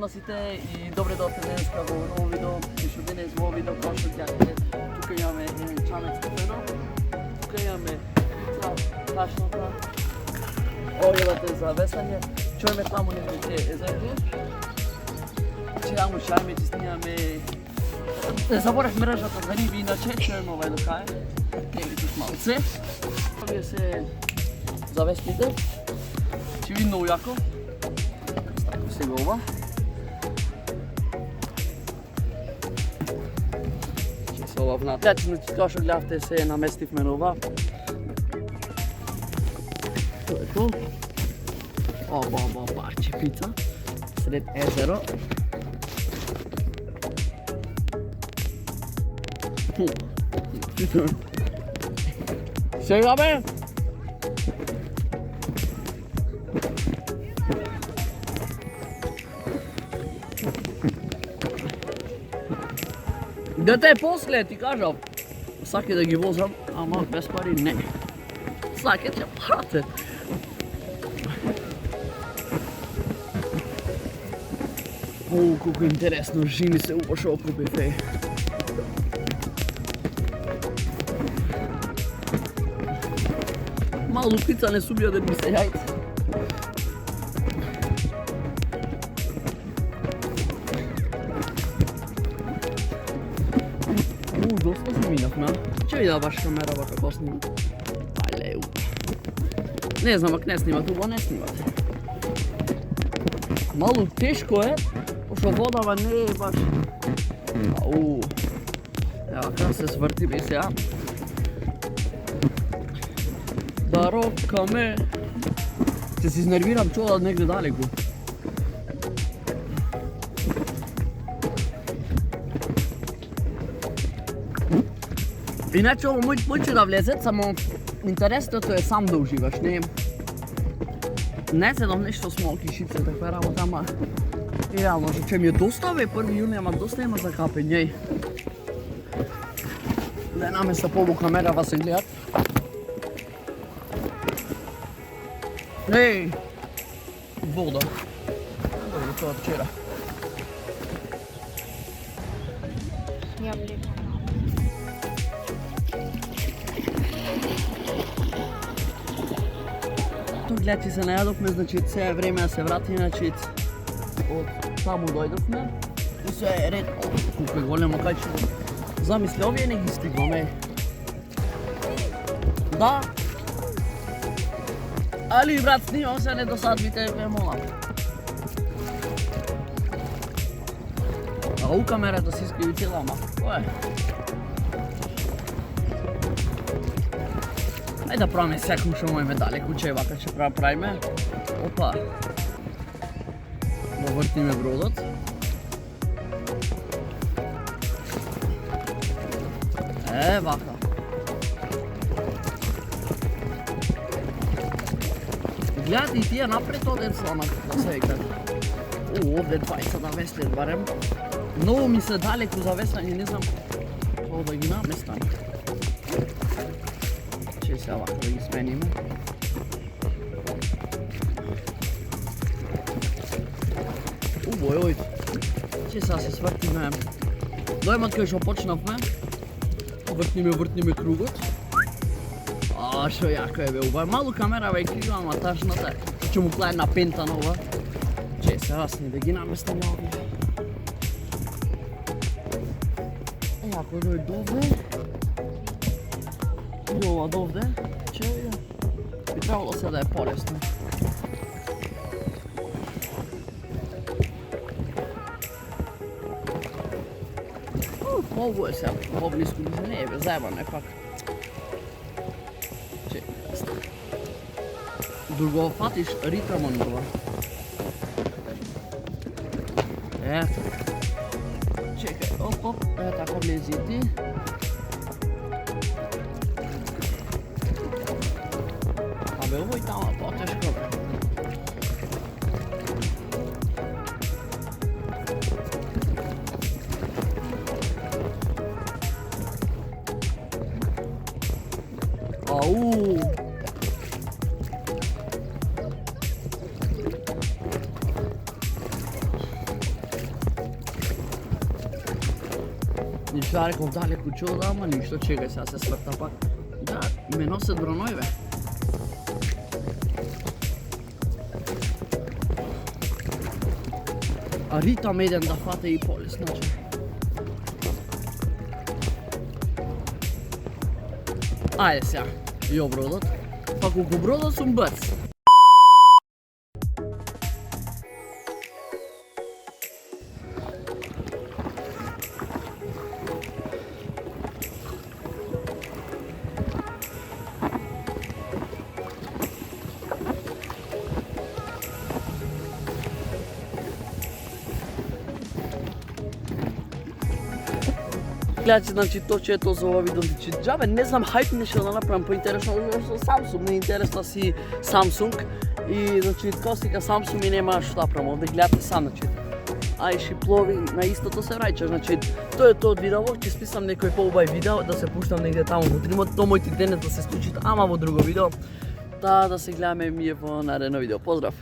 носите и добре дојдовте денеска во ново видео, и што денес во видео како што гледате, тука имаме чамец кафено, тука имаме ташната, огелата за весање, чуеме таму негде езерото, чејамо шајме, че снимаме, не заборев мрежата за риби, иначе чуеме овај локај, негде тук малце, овие се завестите, ќе ви многу јако, сега ова. Ќе се ова внатре. Значи, како што гледавте се наместивме на ова. Тоа е то. Оба парче пица сред езеро. Сега бе! Дете е после, ти кажав. Саке да ги возам, ама без пари не. Саке ќе парате. Оу, колко интересно, жени се убаш око бифе. Малу пица не субија да ми се јајце. Доста се минавме. Ќе видам баш камерава како снима. Алеу. Не знам, ако не снимат, убаво не снимат. Малу тешко е, пошто водава не е баш... Ау. Ева, како се сврти би сега. Да рокаме. Ќе се изнервирам чула негде далеку. Иначе ово мојче да влезет, само интересното е сам да уживаш, не седам нешто смолки, шипсе, таква работа, ама и реално, че ми е доста бе, 1 јуни, ама доста има за капење. Да наместа полу камерава се гледат. Еј, вода. Добро, тоа вчера. Ја млека. Гледачи се најадовме, значи сега е време да се вратиме, значи од таму дојдовме и се е ред. Колко е големо кајче. Замисли, овие не ги стигваме. Да. Али брат, снимам се, не досадвите, ме молам. А у камерата се искриви цела, ама кој е? Ајде да правиме секом што можеме далеку, че вака ќе правиме. Опа. Да вртиме бродот. Е, вака. Гледате и тие напред одат слонат, да се викат. О, овде двајца да веслет барем. Многу ми се далеку за веслање, не знам како да ги наместам. Че се овако да ги смениме. Убој, ојде. Че сега се свртиме. Дојмат кај што почнавме. Вртниме кругот. А, шо јако е бе, ова малу камера бе крива, ама тажната ќе му клаја на пента на ова. Че сега сни да ги наместам овие. Ако дојде довде. И ова довде, че би требало се да е полесно. Многу е сега, по-близко ми се не е бе, заебано е пак. Че, друго фатиш ритамон ова. Ето. Чекај, оп, е така влези ти. Абе, ово и тама по-тешко бе. Ау! Нищо, реков далеко чуда, ама нищо, чекай сега се сврта пак. Да, ме носят дронови, бе. А ритам еден да фате и полис, значи. Ајде сега, јо бродот. Па колку бродот сум брц. Гледачи, значи то че ето за ова видео, значи џабе, не знам, хајп нешто да направам поинтересно со Samsung, не интересно си Samsung и значи како сега Samsung и нема што да правам, овде гледате сам, значи. Ај ши плови на истото се рајча, значи тоа е тоа од видео, ќе списам некој поубави видео да се пуштам негде таму во дримот, тоа моите денес да се случи, ама во друго видео. Да се гледаме ми е во наредно видео. Поздрав!